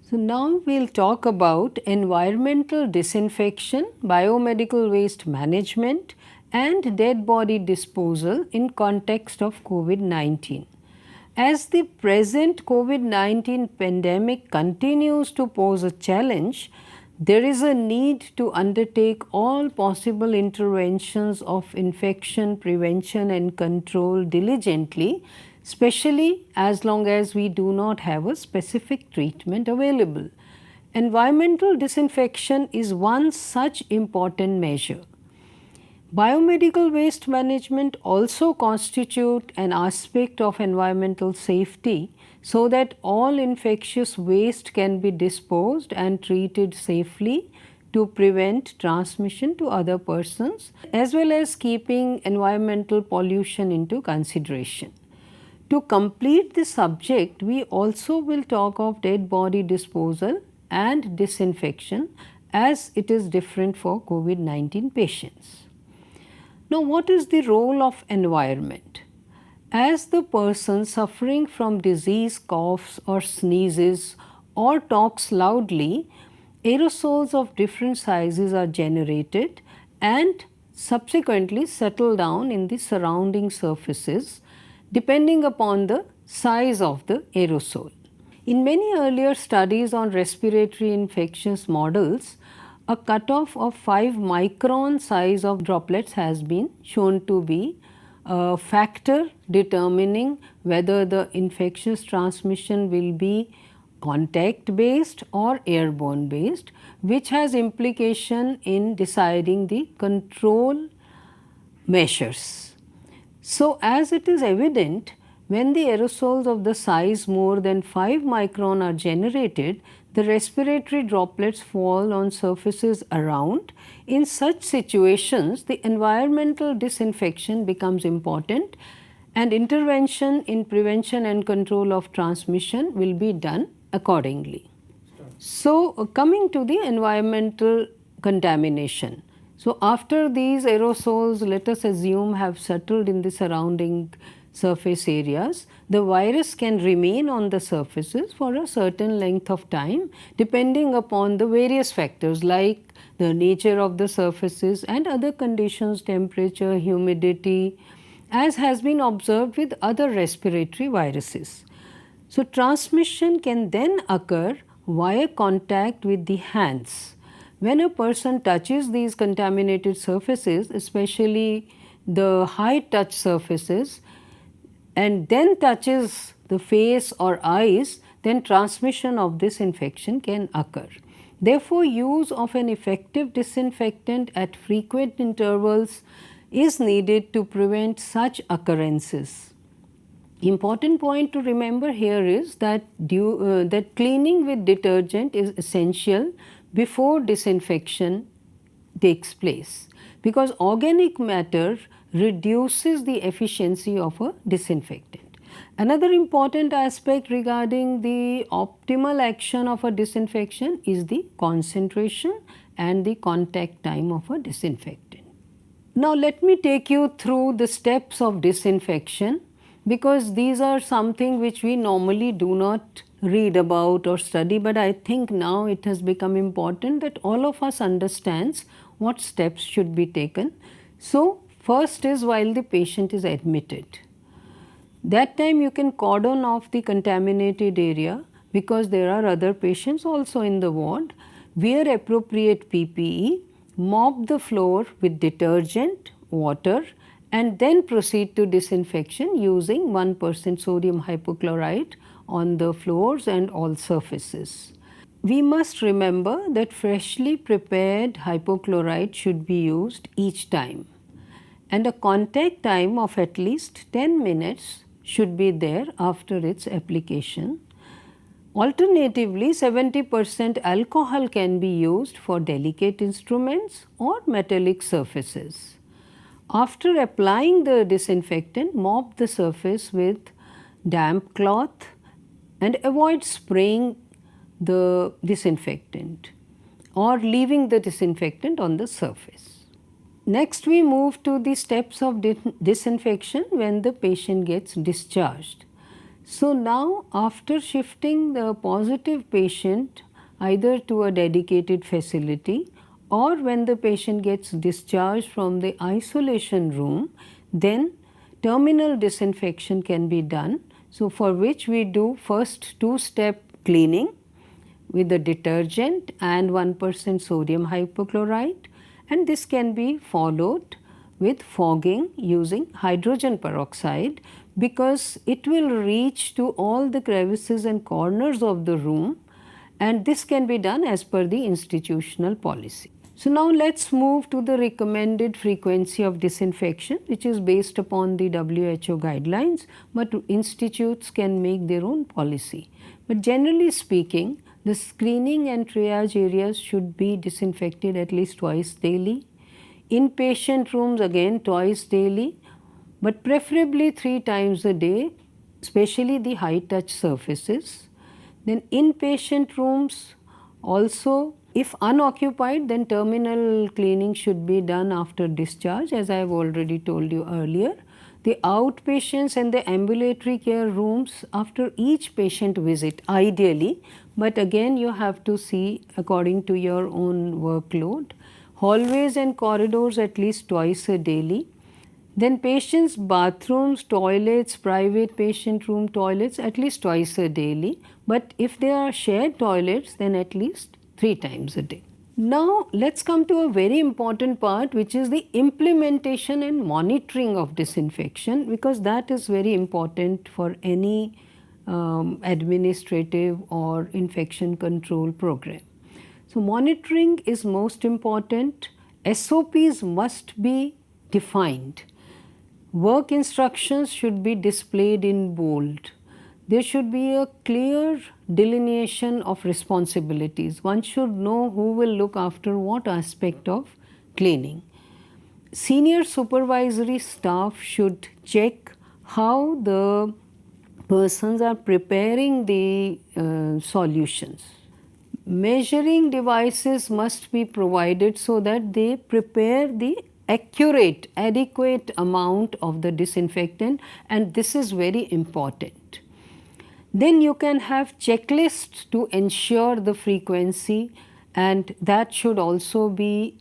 So now we'll talk about environmental disinfection, biomedical waste management and dead body disposal in context of COVID-19. As the present COVID-19 pandemic continues to pose a challenge, there is a need to undertake all possible interventions of infection prevention and control diligently, especially as long as we do not have a specific treatment available. Environmental disinfection is one such important measure. Biomedical waste management also constitute an aspect of environmental safety so that all infectious waste can be disposed and treated safely to prevent transmission to other persons as well as keeping environmental pollution into consideration. To complete this subject, we also will talk of dead body disposal and disinfection as it is different for COVID-19 patients. Now, what is the role of environment? As the person suffering from disease coughs or sneezes or talks loudly, aerosols of different sizes are generated and subsequently settle down in the surrounding surfaces depending upon the size of the aerosol. In many earlier studies on respiratory infectious models, a cutoff of 5 micron size of droplets has been shown to be a factor determining whether the infectious transmission will be contact based or airborne based, which has implication in deciding the control measures. So, as it is evident, when the aerosols of the size more than 5 micron are generated, the respiratory droplets fall on surfaces around. In such situations, the environmental disinfection becomes important and intervention in prevention and control of transmission will be done accordingly. So, coming to the environmental contamination. So, after these aerosols, let us assume, have settled in the surrounding surface areas, the virus can remain on the surfaces for a certain length of time depending upon the various factors like the nature of the surfaces and other conditions, temperature, humidity, as has been observed with other respiratory viruses. So, transmission can then occur via contact with the hands. When a person touches these contaminated surfaces, especially the high touch surfaces, and then touches the face or eyes, then transmission of this infection can occur. Therefore, use of an effective disinfectant at frequent intervals is needed to prevent such occurrences. Important point to remember here is that that cleaning with detergent is essential before disinfection takes place, because organic matter reduces the efficiency of a disinfectant. Another important aspect regarding the optimal action of a disinfection is the concentration and the contact time of a disinfectant. Now, let me take you through the steps of disinfection, because these are something which we normally do not read about or study, but I think now it has become important that all of us understands what steps should be taken. So, first is while the patient is admitted. That time you can cordon off the contaminated area because there are other patients also in the ward. Wear appropriate PPE, mop the floor with detergent, water, and then proceed to disinfection using 1% sodium hypochlorite on the floors and all surfaces. We must remember that freshly prepared hypochlorite should be used each time, and a contact time of at least 10 minutes should be there after its application. Alternatively, 70% alcohol can be used for delicate instruments or metallic surfaces. After applying the disinfectant, mop the surface with damp cloth and avoid spraying the disinfectant or leaving the disinfectant on the surface. Next, we move to the steps of disinfection when the patient gets discharged. So now after shifting the positive patient either to a dedicated facility or when the patient gets discharged from the isolation room, then terminal disinfection can be done. So for which we do first two-step cleaning with the detergent and 1% sodium hypochlorite, and this can be followed with fogging using hydrogen peroxide because it will reach to all the crevices and corners of the room, and this can be done as per the institutional policy. So now let's move to the recommended frequency of disinfection, which is based upon the WHO guidelines, but institutes can make their own policy. But generally speaking, the screening and triage areas should be disinfected at least twice daily. Inpatient rooms again twice daily, but preferably 3 times a day, especially the high touch surfaces. Then inpatient rooms also, if unoccupied, then terminal cleaning should be done after discharge, as I have already told you earlier. The outpatients and the ambulatory care rooms after each patient visit ideally, but again you have to see according to your own workload. Hallways and corridors at least twice a daily. Then patients' bathrooms, toilets, private patient room toilets at least twice a daily, but if they are shared toilets then at least 3 times a day. Now let's come to a very important part, which is the implementation and monitoring of disinfection, because that is very important for any administrative or infection control program. So monitoring is most important. SOPs must be defined. Work instructions should be displayed in bold. There should be a clear delineation of responsibilities. One should know who will look after what aspect of cleaning. Senior supervisory staff should check how the persons are preparing the solutions. Measuring devices must be provided so that they prepare the accurate, adequate amount of the disinfectant, and this is very important. Then you can have checklists to ensure the frequency, and that should also be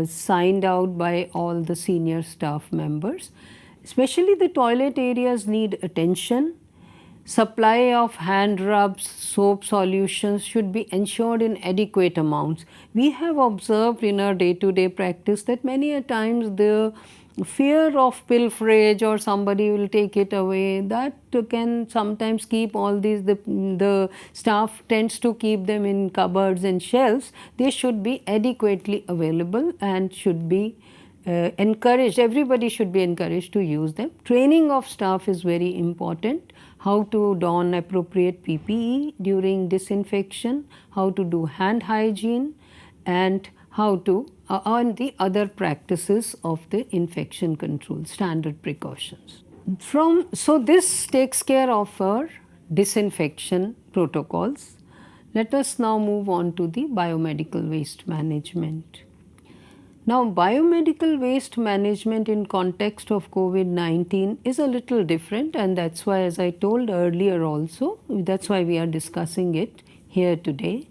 signed out by all the senior staff members. Especially the toilet areas need attention. Supply of hand rubs, soap solutions should be ensured in adequate amounts. We have observed in our day-to-day practice that many a times the fear of pilferage or somebody will take it away, that can sometimes keep all these, the staff tends to keep them in cupboards and shelves. They should be adequately available and should be encouraged, everybody should be encouraged to use them. Training of staff is very important. How to don appropriate PPE during disinfection, how to do hand hygiene, and how to on the other practices of the infection control, standard precautions. So this takes care of our disinfection protocols. Let us now move on to the biomedical waste management. Now, biomedical waste management in context of COVID-19 is a little different, and that's why, as I told earlier also, that's why we are discussing it here today.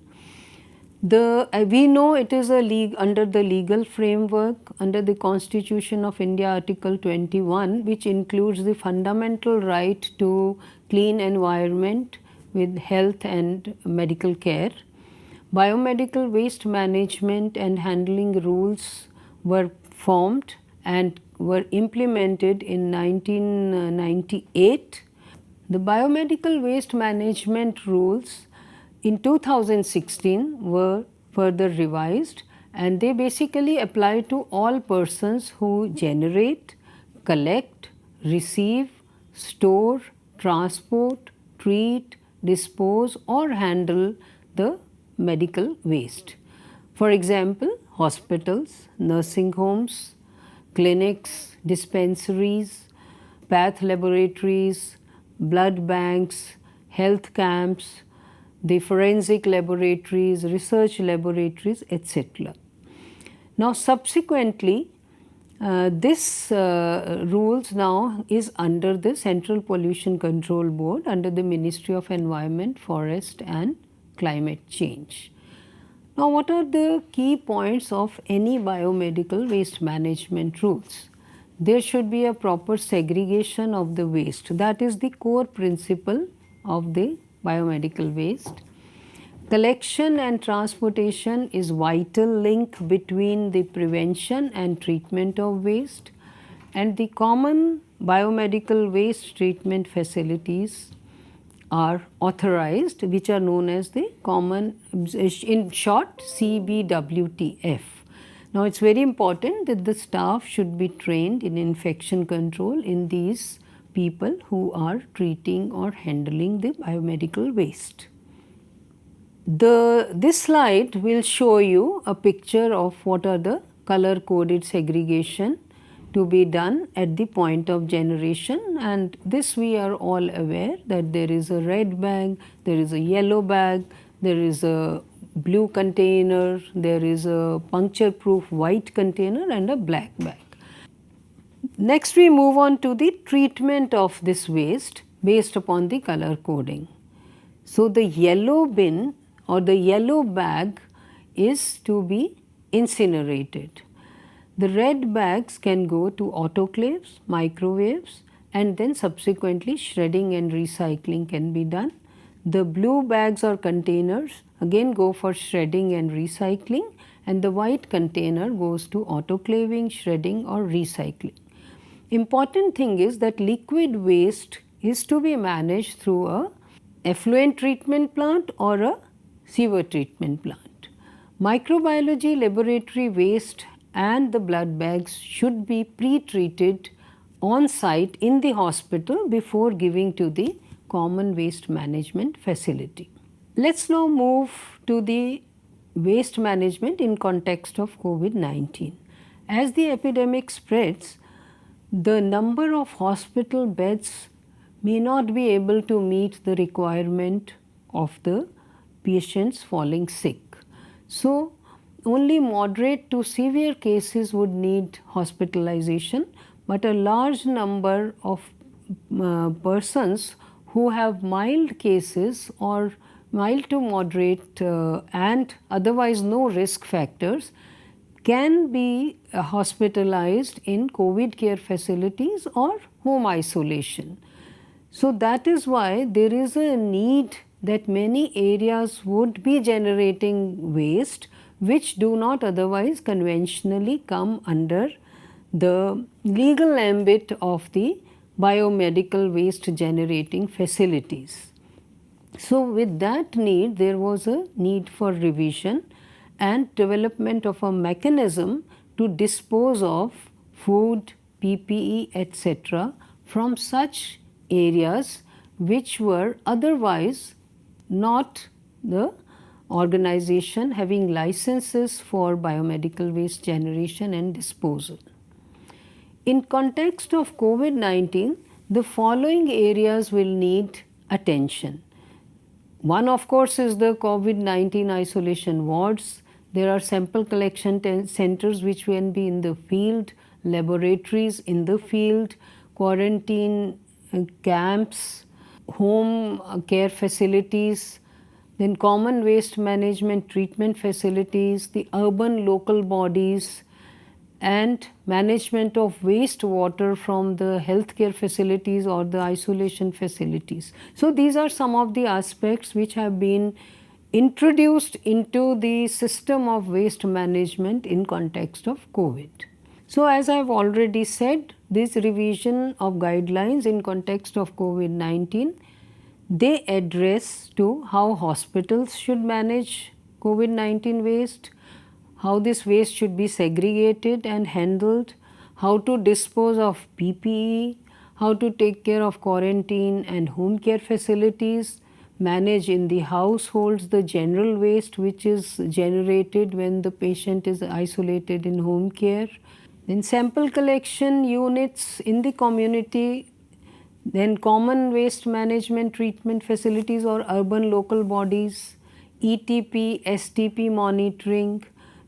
We know it is under the legal framework, under the Constitution of India, Article 21, which includes the fundamental right to clean environment with health and medical care. Biomedical waste management and handling rules were formed and were implemented in 1998. The biomedical waste management rules in 2016 were further revised, and they basically apply to all persons who generate, collect, receive, store, transport, treat, dispose or handle the medical waste. For example, hospitals, nursing homes, clinics, dispensaries, path laboratories, blood banks, health camps, the forensic laboratories, research laboratories, etc. Now subsequently, This rules now is under the Central Pollution Control Board under the Ministry of Environment, Forest and Climate Change. Now, what are the key points of any biomedical waste management rules? There should be a proper segregation of the waste. That is the core principle of the biomedical waste. Collection and transportation is vital link between the prevention and treatment of waste, and the common biomedical waste treatment facilities are authorized, which are known as the common, in short, CBWTF. Now, it is very important that the staff should be trained in infection control in these people who are treating or handling the biomedical waste. This slide will show you a picture of what are the color coded segregation to be done at the point of generation, and this we are all aware that there is a red bag, there is a yellow bag, there is a blue container, there is a puncture proof white container and a black bag. Next we move on to the treatment of this waste based upon the color coding. So, the yellow bin or the yellow bag is to be incinerated. The red bags can go to autoclaves, microwaves, and then subsequently shredding and recycling can be done. The blue bags or containers again go for shredding and recycling, and the white container goes to autoclaving, shredding or recycling. Important thing is that liquid waste is to be managed through a effluent treatment plant or a sewer treatment plant. Microbiology laboratory waste and the blood bags should be pre-treated on site in the hospital before giving to the common waste management facility. Let us now move to the waste management in context of COVID-19. As the epidemic spreads, the number of hospital beds may not be able to meet the requirement of the patients falling sick. So, only moderate to severe cases would need hospitalization, but a large number of persons who have mild cases or mild to moderate and otherwise no risk factors can be hospitalized in COVID care facilities or home isolation. So, that is why there is a need that many areas would be generating waste which do not otherwise conventionally come under the legal ambit of the biomedical waste generating facilities. So, with that need, there was a need for revision and development of a mechanism to dispose of food, PPE, etc. from such areas which were otherwise not the organization having licenses for biomedical waste generation and disposal. In context of COVID-19, the following areas will need attention. One of course is the COVID-19 isolation wards. There are sample collection centers which can be in the field, laboratories in the field, quarantine camps, home care facilities, then common waste management treatment facilities, the urban local bodies and management of wastewater from the healthcare facilities or the isolation facilities. So, these are some of the aspects which have been introduced into the system of waste management in context of COVID. So, as I have already said, this revision of guidelines in context of COVID-19, they address to how hospitals should manage COVID-19 waste, how this waste should be segregated and handled, how to dispose of PPE, how to take care of quarantine and home care facilities, manage in the households the general waste which is generated when the patient is isolated in home care, then sample collection units in the community, then common waste management treatment facilities or urban local bodies, ETP, STP monitoring.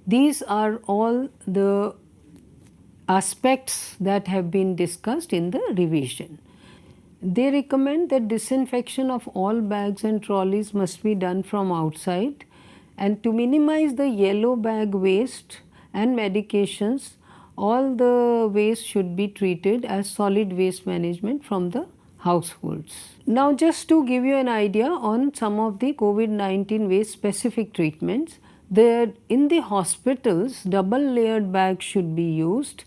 These are all the aspects that have been discussed in the revision. They recommend that disinfection of all bags and trolleys must be done from outside, and to minimize the yellow bag waste and medications, all the waste should be treated as solid waste management from the households. Now, just to give you an idea on some of the COVID-19 waste specific treatments, in the hospitals double layered bags should be used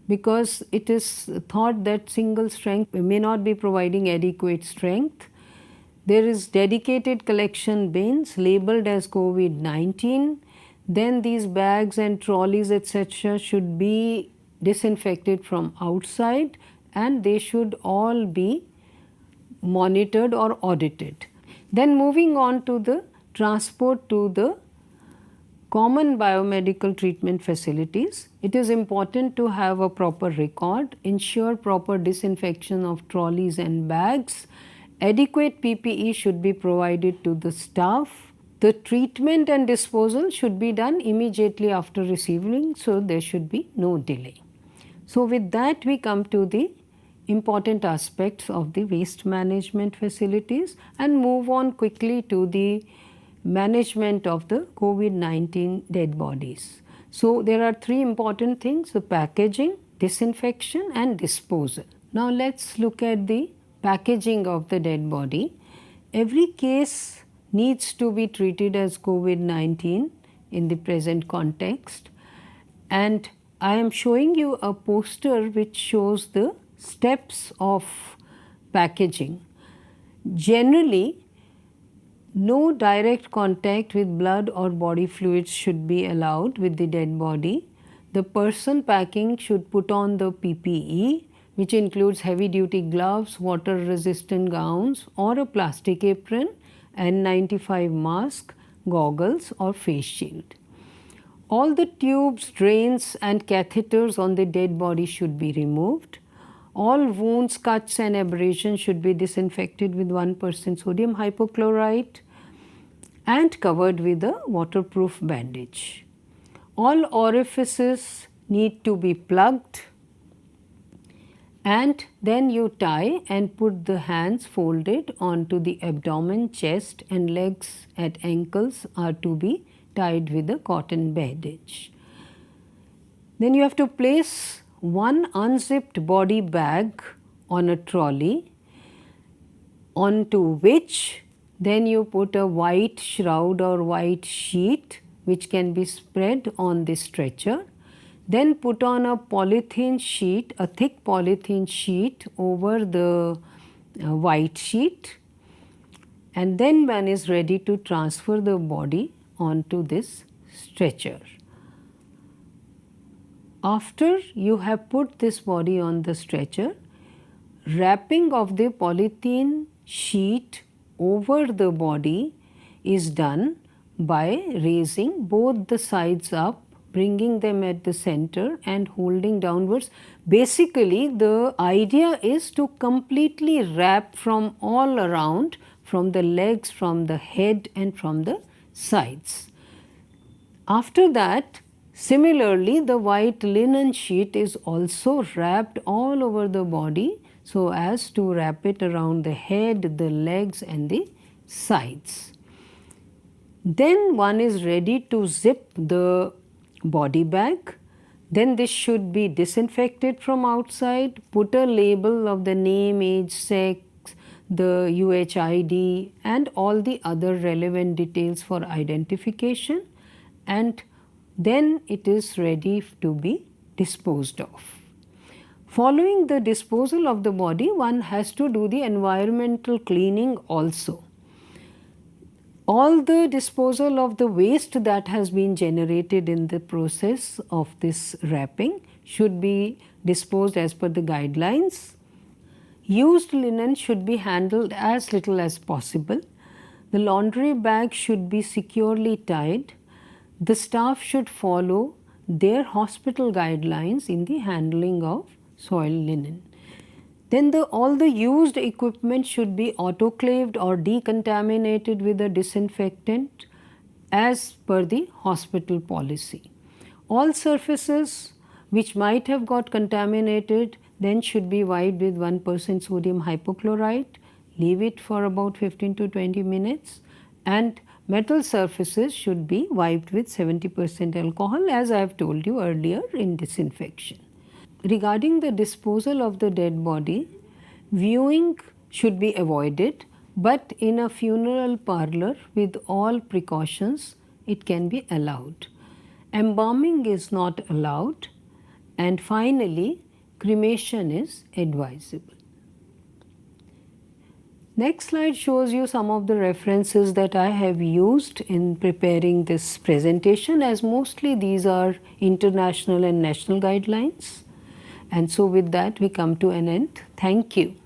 because it is thought that single strength may not be providing adequate strength. There is dedicated collection bins labeled as COVID-19. Then these bags and trolleys etc. should be disinfected from outside, and they should all be monitored or audited. Then moving on to the transport to the common biomedical treatment facilities, it is important to have a proper record, ensure proper disinfection of trolleys and bags, adequate PPE should be provided to the staff. The treatment and disposal should be done immediately after receiving, so there should be no delay. So, with that we come to the important aspects of the waste management facilities and move on quickly to the management of the COVID-19 dead bodies. So, there are three important things: the packaging, disinfection and disposal. Now, let us look at the packaging of the dead body. Every case needs to be treated as COVID-19 in the present context, and I am showing you a poster which shows the steps of packaging. Generally, no direct contact with blood or body fluids should be allowed with the dead body. The person packing should put on the PPE, which includes heavy duty gloves, water resistant gowns or a plastic apron, N95 mask, goggles or face shield. All the tubes, drains and catheters on the dead body should be removed. All wounds, cuts and abrasions should be disinfected with 1% sodium hypochlorite and covered with a waterproof bandage. All orifices need to be plugged, and then you tie and put the hands folded onto the abdomen, chest and legs at ankles are to be tied with a cotton bandage. Then you have to place one unzipped body bag on a trolley, onto which then you put a white shroud or white sheet which can be spread on the stretcher. Then put on a polythene sheet, a thick polythene sheet over the white sheet, and then one is ready to transfer the body onto this stretcher. After you have put this body on the stretcher, wrapping of the polythene sheet over the body is done by raising both the sides up, bringing them at the center and holding downwards. Basically, the idea is to completely wrap from all around, from the legs, from the head and from the sides. After that, similarly, the white linen sheet is also wrapped all over the body so as to wrap it around the head, the legs and the sides. Then one is ready to zip the body bag. Then this should be disinfected from outside, put a label of the name, age, sex, the UHID and all the other relevant details for identification, and then it is ready to be disposed of. Following the disposal of the body, one has to do the environmental cleaning also. All the disposal of the waste that has been generated in the process of this wrapping should be disposed as per the guidelines. Used linen should be handled as little as possible. The laundry bag should be securely tied. The staff should follow their hospital guidelines in the handling of soiled linen. Then all the used equipment should be autoclaved or decontaminated with a disinfectant as per the hospital policy. All surfaces which might have got contaminated, then should be wiped with 1% sodium hypochlorite, leave it for about 15 to 20 minutes, and metal surfaces should be wiped with 70% alcohol, as I have told you earlier in disinfection. Regarding the disposal of the dead body, viewing should be avoided, but in a funeral parlor with all precautions it can be allowed. Embalming is not allowed, and finally cremation is advisable. Next slide shows you some of the references that I have used in preparing this presentation, as mostly these are international and national guidelines. And so with that we come to an end. Thank you.